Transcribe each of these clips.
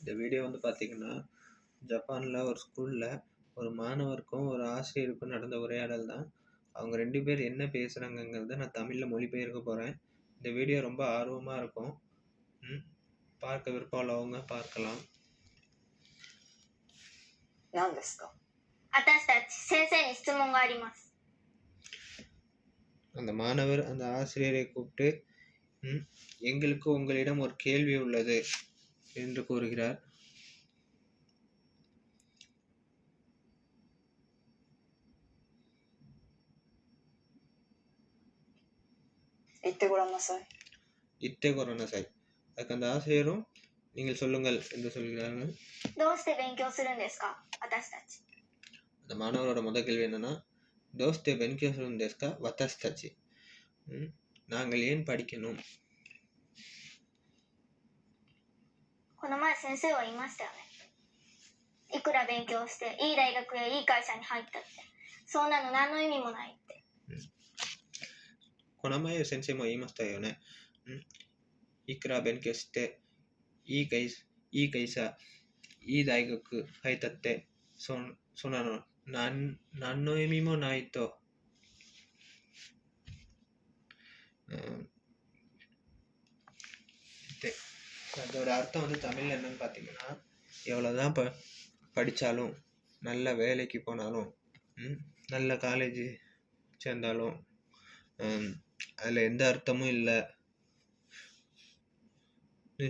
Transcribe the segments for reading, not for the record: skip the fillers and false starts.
இந்த வீடியோ வந்து பார்த்தீங்கன்னா, ஜப்பான்ல ஒரு ஸ்கூல்ல ஒரு மாணவருக்கும், ஒரு ஆசிரியருக்கும் நடந்த உரையாடல் தான். அவங்க 2 பேர் என்ன பேசுறாங்கங்கிறத நான் தமிழ்ல மொழிபெயர்க்க போறேன். இந்த வீடியோ ரொம்ப ஆர்வமா இருக்கும். ம். பார்க்க விருப்பம் உள்ளவங்க பார்க்கலாம். 何ですか？私たち先生に質問があります。 அந்த மாணவர் அந்த ஆசிரியரை கூப்பிட்டு, எங்களுக்கு உங்களிடம் ஒரு கேள்வி உள்ளது என்று கூறுகிறார். 言ってごらんなさい。 இத்தே கொரோனாசாய். அதுக்கு அந்த ஆசிரியரும், நீங்கள் சொல்லுங்கள் என்று சொல்கிறார்கள். どうして勉強するんですか私たち。 அந்த மாணவரோட முதல் கேள்வி என்னன்னா, தோஸ்தே பென்கியோ சுருன் டெஸ்கா வத்தாஸ் தாச்சி. நாங்கள் ஏன் படிக்கணும்? この前先生は言いましたよね。いくら勉強していい大学やいい会社に入ったってそんなの何の意味もないって。 この前先生も言いましたよね。いくら勉強していい会社、いい大学入ったってそんなの何の意味もないと。அதோட அர்த்தம் வந்து தமிழ்ல என்னன்னு பார்த்தீங்கன்னா, எவ்வளோதான் படித்தாலும், நல்ல வேலைக்கு போனாலும், நல்ல காலேஜ் சேர்ந்தாலும் அதில் எந்த அர்த்தமும் இல்லை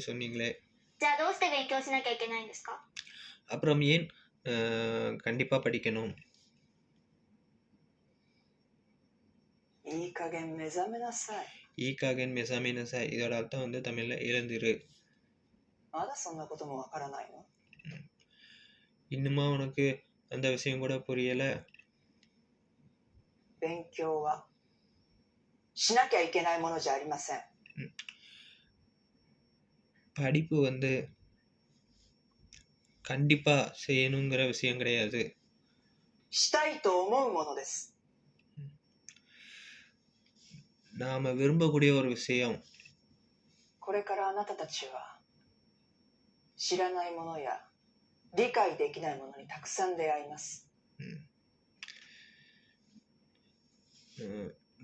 சொன்னீங்களே. じゃあどうして勉強しなきゃいけないんですか? அப்புறம் ஏன் கண்டிப்பாக படிக்கணும்? いい加減目覚めなさい。 ஈ காகன் மெசாமினசாய். இதோட அர்த்தம் வந்து தமிழில் எழுந்திரு. まだそんなこともわからないの？ இன்னுமா உனக்கு அந்த விஷயம் கூட புரியல? 勉強はしなきゃいけないものじゃありません。 படிப்பு வந்து கண்டிப்பா செய்யணுங்கிற விஷயம் கிடையாது. したいと思うものです。 நாம விரும்பக்கூடிய ஒரு விஷயம். これからあなたたちは知らないものや理解できないものにたくさん出会います。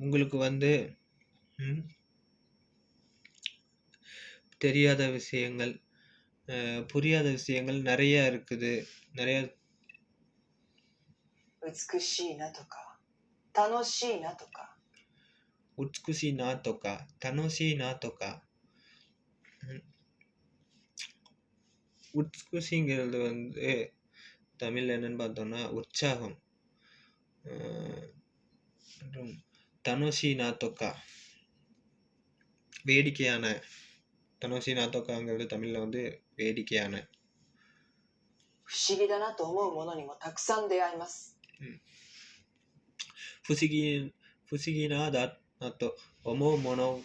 உங்களுக்கு வந்து தெரியாத விஷயங்கள், புரியாத விஷயங்கள் நிறைய இருக்குது. நிறைய 美しいなとか楽しいなとか உட்குசி நா தொக்கா, தனோசி நா தொக்கா. உட்குசிங்கிறது வந்து தமிழ்ல என்னன்னு பார்த்தோம்னா உற்சாகம். தனோசி நா தொக்கா வேடிக்கையான. தனோசி நா தொக்காங்கிறது தமிழ்ல வந்து வேடிக்கையான. 不思議だなと思うものにもたくさん出会います。 不思議なだと思うもの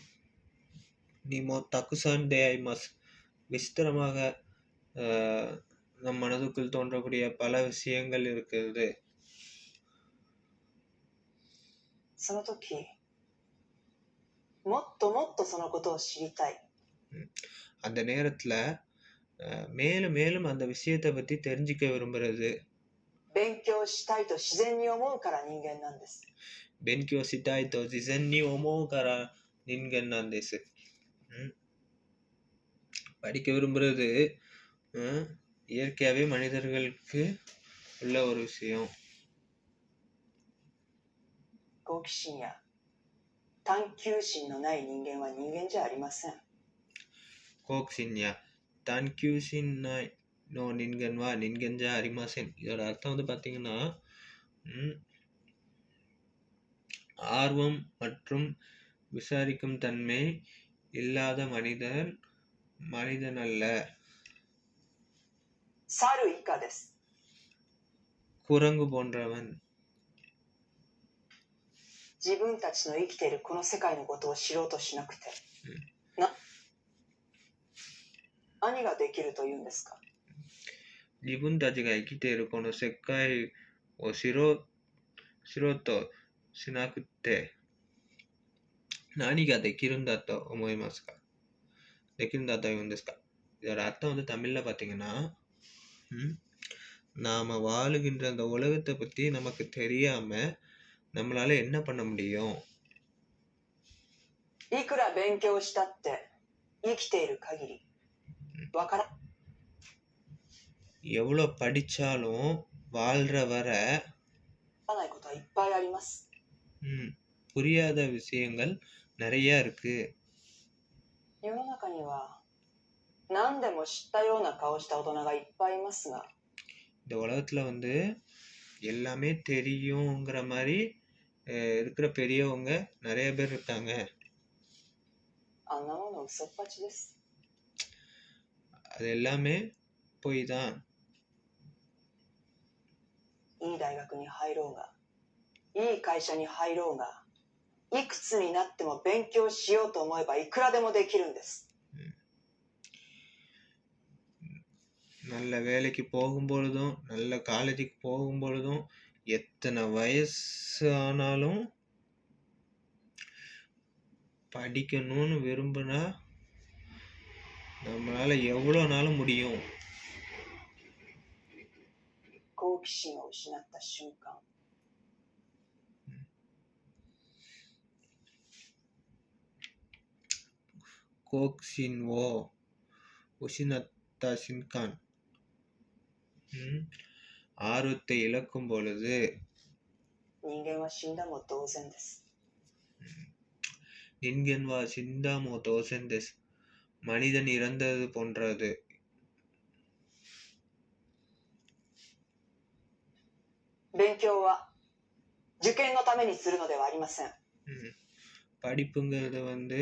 にもたくさん出会います. விசித்திரமாக நம் மனதுக்குள் தோன்றக்கூடிய பல விஷயங்கள் இருக்கிறது. その時もっともっとそのことを知りたい。 அந்த நேரத்துல மேலும் மேலும் அந்த விஷயத்தை பத்தி தெரிஞ்சுக்க விரும்புறது. 勉強したいと自然に思うから人間なんです。 勉強したいと自然に思うから人間なんです. படிக்க விரும்புறது இயற்கையாகவே மனிதர்களுக்கு உள்ள ஒரு விஷயம். 好奇心や探求心のない人間は人間じゃありません。 好奇心や探求心ないの人間は人間じゃありません. இதோட அர்த்தம் வந்து பார்த்தீங்கன்னா, ஆர்வம் மற்றும் விசாரிக்கும் தன்மை இல்லாத மனிதன் அல்ல. 猿以下です。 குரங்கு போன்றவன். 自分たちの生きているこの世界のことを知ろうとしなくて、何ができるというんですか? 自分たちが生きているこの世界を知ろうとしなくて何ができるんだと思いますか? できるんだと言うんですか? இதோட அர்த்தம் வந்து தமிழ்ல பார்த்தீங்கன்னா, ம், நாம வாழுகின்ற அந்த உலகத்தை பத்தி நமக்கு தெரியாம நம்மளால என்ன பண்ண முடியும்? いくら勉強したって生きている限りわから எவ்வளோ படிச்சாலும் வாழ்ற வர ないことはいっぱいあります。 புரியாத விஷயங்கள் நிறைய இருக்கு. 世の中には何でも知ったような顔した大人がいっぱいいますが、 இந்த உலகத்துல வந்து எல்லாமே தெரியுங்கிற மாதிரி இருக்கிற பெரியவங்க நிறைய பேர் இருக்காங்க. あんなもの嘘っぱちです。 அது எல்லாமே பொய் தான். いい大学に入ろうが、いい会社に入ろうが、いくつになっても勉強しようと思えばいくらでもできるんです。 நல்ல வேலைக்கு போகும்பொழுதும் நல்ல காலேஜுக்கு போகும்பொழுதும் எத்தனை வயசு ஆனாலும் படிக்கணும்னு விரும்பினா நம்மளால எவ்வளோ நாளும் முடியும். 好奇心を失った瞬間、 கோக்ஷின் ஓ உஷினத்தா சின்கான், ஆர்வத்தை இழக்கும் பொழுது 人間は死んだも同然です。 நின்கன் வா சிந்தாமோ தோசெந்தெஸ், மனிதன் இறந்தது போன்றது. 勉強は受験のためにするのではありません。 படிப்புங்கிறது வந்து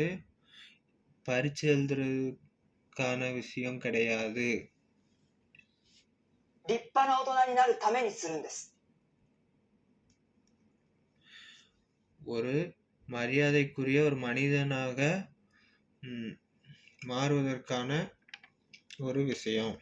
பரீட்சை எழுதுறதுக்கான விஷயம் கிடையாது. 立派な大人になるためにするんです。 ஒரு மரியாதைக்குரிய ஒரு மனிதனாக மாறுவதற்கான ஒரு விஷயம்.